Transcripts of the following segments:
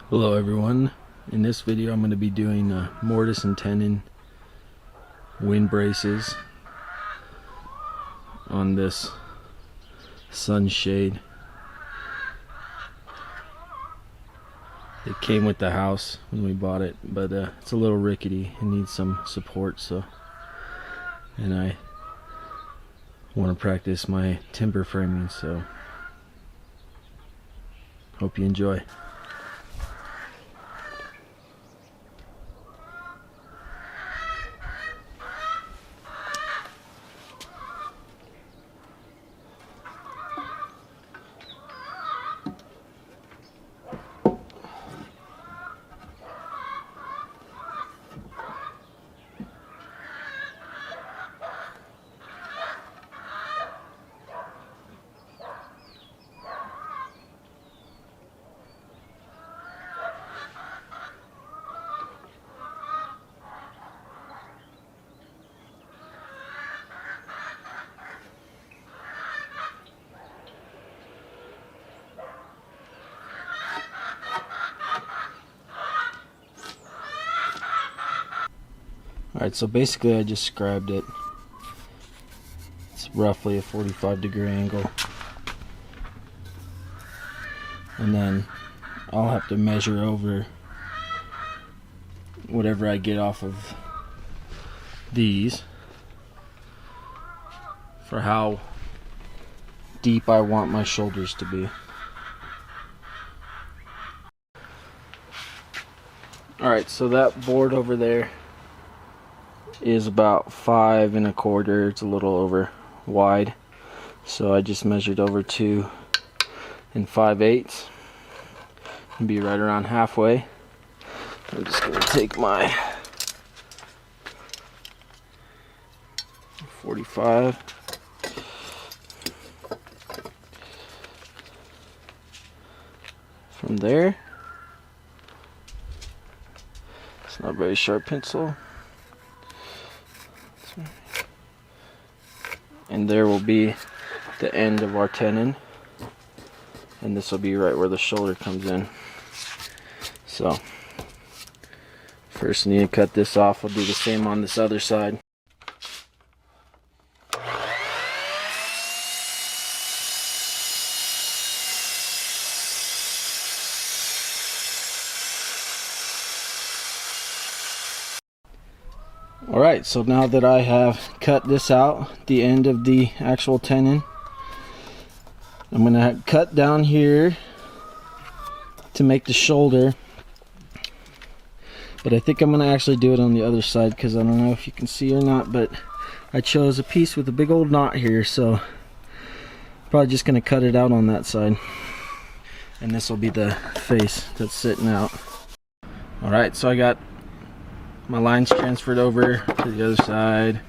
Hello everyone. In this video I'm going to be doing mortise and tenon wind braces on this sunshade. It came with the house when we bought it, but it's a little rickety and needs some support, and I want to practice my timber framing, so hope you enjoy. Alright, so basically I just scribed it. It's roughly a 45-degree angle. And then I'll have to measure over whatever I get off of these for how deep I want my shoulders to be. Alright, so that board over there is about 5 1/4. It's a little over wide, so I just measured over 2 5/8 and be right around halfway. I'm just going to take my 45 from there. It's not a very sharp pencil. And there will be the end of our tenon, and this will be right where the shoulder comes in. So first I need to cut this off. I'll do the same on this other side. Alright, so now that I have cut this out, the end of the actual tenon, I'm going to cut down here to make the shoulder. But I think I'm going to actually do it on the other side, because I don't know if you can see or not, but I chose a piece with a big old knot here, so probably just going to cut it out on that side. And this will be the face that's sitting out. Alright, so I got my lines transferred over to the other side,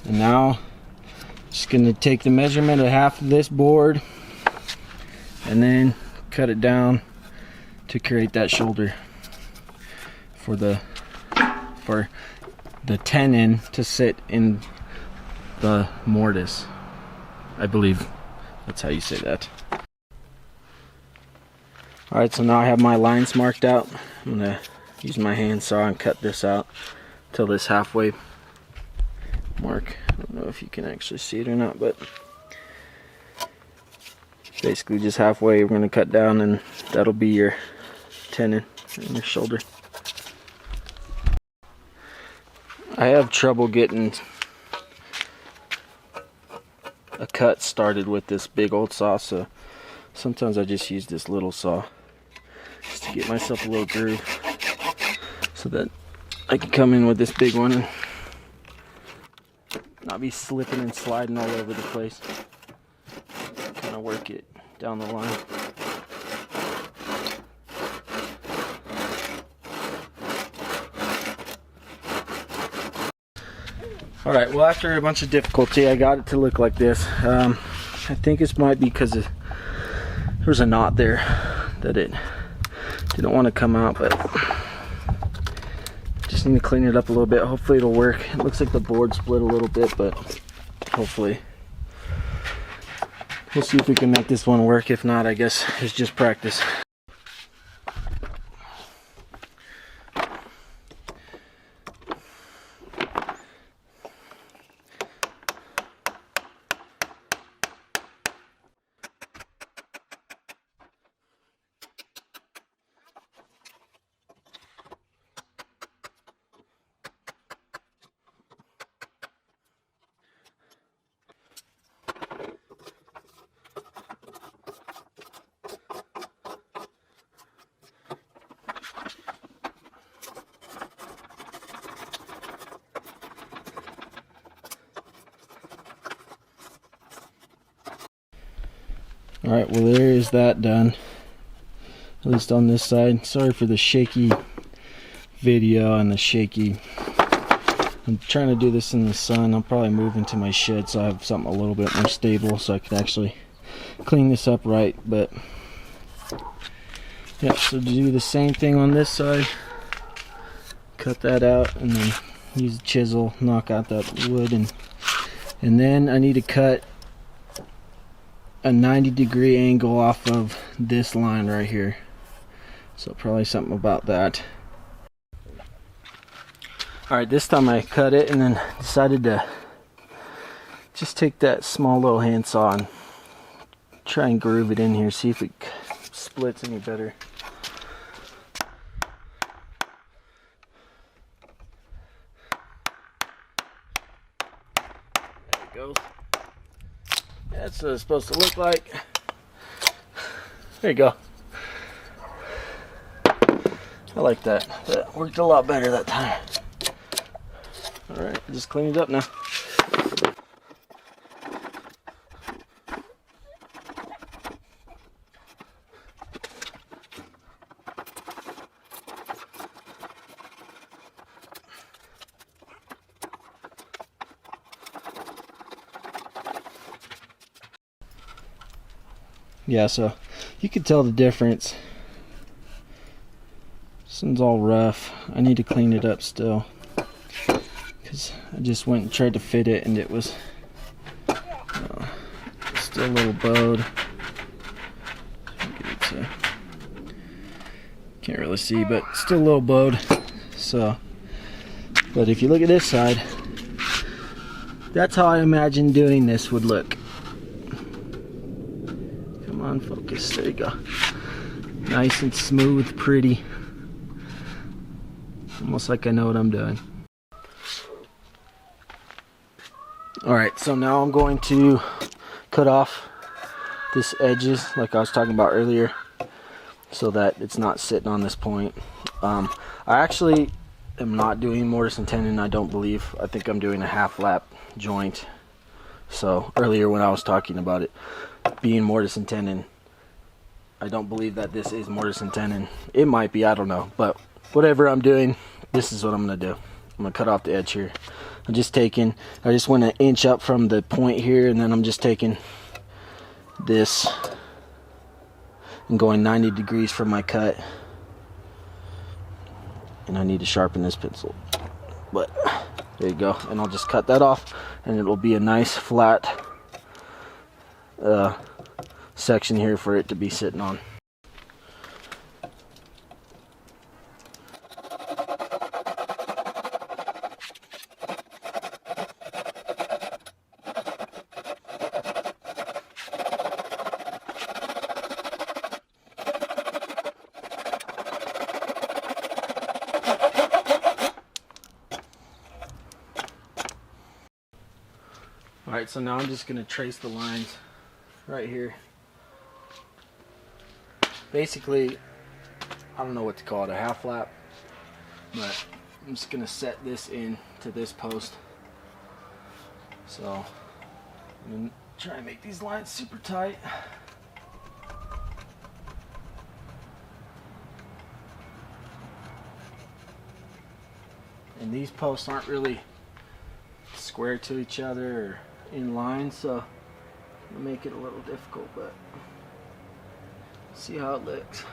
and now I'm just going to take the measurement of half of this board and then cut it down to create that shoulder for the tenon to sit in the mortise. I believe that's how you say that. Alright, so now I have my lines marked out. I'm going to use my handsaw and cut this out till this halfway mark. I don't know if you can actually see it or not, but basically just halfway we're going to cut down, and that'll be your tenon and your shoulder. I have trouble getting a cut started with this big old saw, so sometimes I just use this little saw just to get myself a little groove, so that I can come in with this big one and not be slipping and sliding all over the place. Kind of work it down the line. Alright, well, after a bunch of difficulty I got it to look like this. I think this might be because there was a knot there that it didn't want to come out, but just need to clean it up a little bit. Hopefully it'll work. It looks like the board split a little bit, but hopefully we'll see if we can make this one work. If not, I guess it's just practice. Alright, well there is that done. At least on this side. Sorry for the shaky video and the shaky. I'm trying to do this in the sun. I'll probably move into my shed so I have something a little bit more stable so I can actually clean this up right. But yeah, so to do the same thing on this side, cut that out and then use a chisel, knock out that wood, and then I need to cut a 90-degree angle off of this line right here. So probably something about that. Alright, this time I cut it and then decided to just take that small little handsaw and try and groove it in here, see if it splits any better. There it goes. That's what it's supposed to look like. There you go. I like that. That worked a lot better that time. Alright, just clean it up now. Yeah, so you can tell the difference. This one's all rough. I need to clean it up still, because I just went and tried to fit it and it was still a little bowed. Can't really see, but still a little bowed. So, but if you look at this side, that's how I imagine doing this would look. Come on, focus. There you go. Nice and smooth, pretty. Almost like I know what I'm doing. Alright, so now I'm going to cut off this edges like I was talking about earlier, so that it's not sitting on this point. I actually am not doing mortise and tenon, I don't believe. I think I'm doing a half lap joint. So earlier when I was talking about it being mortise and tenon, I don't believe that this is mortise and tenon. It might be, I don't know, but whatever I'm doing, this is what I'm gonna do. I'm gonna cut off the edge here. I just went an inch up from the point here, and then I'm just taking this and going 90 degrees from my cut. And I need to sharpen this pencil, but there you go. And I'll just cut that off, and it'll be a nice flat section here for it to be sitting on. Alright, so now I'm just going to trace the lines right here. Basically, I don't know what to call it, a half lap, but I'm just going to set this in to this post. So I'm going to try and make these lines super tight. And these posts aren't really square to each other or in line, so it'll make it a little difficult, but see how it looks.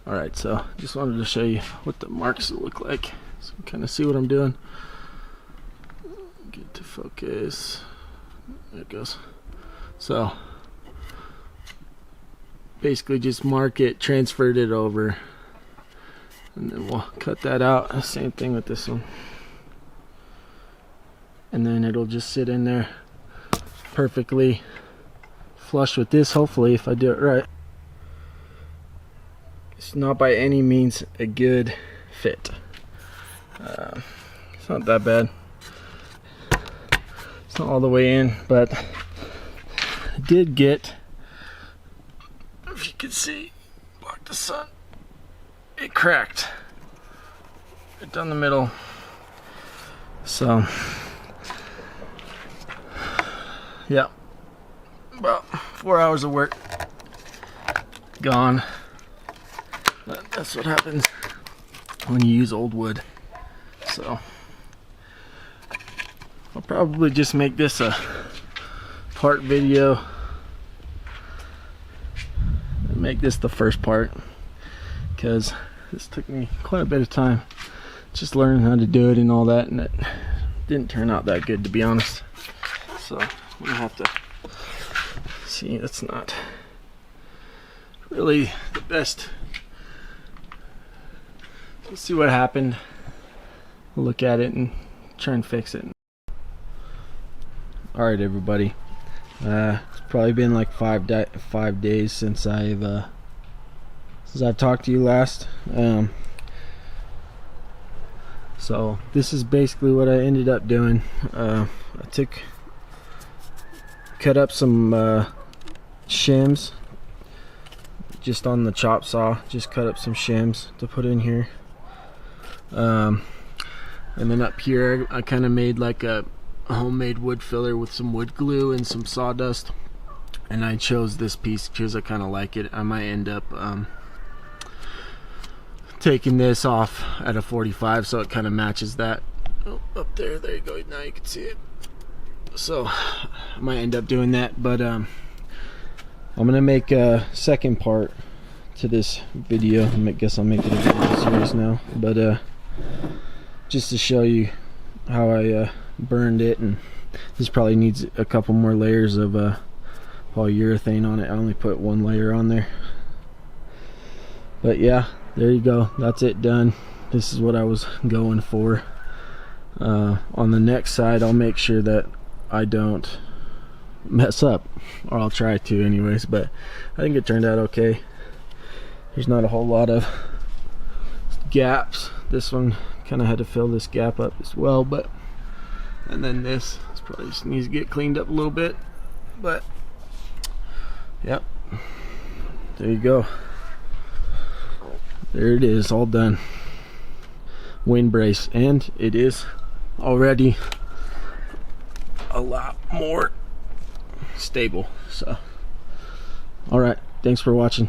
Alright, so just wanted to show you what the marks look like, so you kind of see what I'm doing. Get to focus. There it goes. So basically just mark it, transferred it over, and then we'll cut that out. Same thing with this one. And then it'll just sit in there perfectly flush with this, hopefully, if I do it right. It's not by any means a good fit. It's not that bad. It's not all the way in, but I did get, if you can see, block the sun, it cracked right down the middle. So yeah, about 4 hours of work gone. But that's what happens when you use old wood. So I'll probably just make this a part video. Make this the first part, because this took me quite a bit of time just learning how to do it and all that, and it didn't turn out that good, to be honest. So I'm gonna have to see. That's not really the best. Let's see what happened. We'll look at it and try and fix it. All right, everybody. It's probably been like 5 days since I've talked to you last. So this is basically what I ended up doing. I cut up some shims just on the chop saw. Just cut up some shims to put in here. And then up here I kind of made like a homemade wood filler with some wood glue and some sawdust, and I chose this piece because I kind of like it. I might end up taking this off at a 45 so it kind of matches that. Oh, up there you go, now you can see it. So I might end up doing that, but I'm gonna make a second part to this video. I guess I'll make it a video series now, but just to show you how I burned it, and this probably needs a couple more layers of polyurethane on it. I only put 1 layer on there, but yeah, there you go. That's it done. This is what I was going for. On the next side I'll make sure that I don't mess up, or I'll try to anyways, but I think it turned out okay. There's not a whole lot of gaps. This one kind of had to fill this gap up as well, but and then this probably just needs to get cleaned up a little bit, but yep, there you go. There it is, all done. Wind brace, and it is already a lot more stable. So all right, thanks for watching.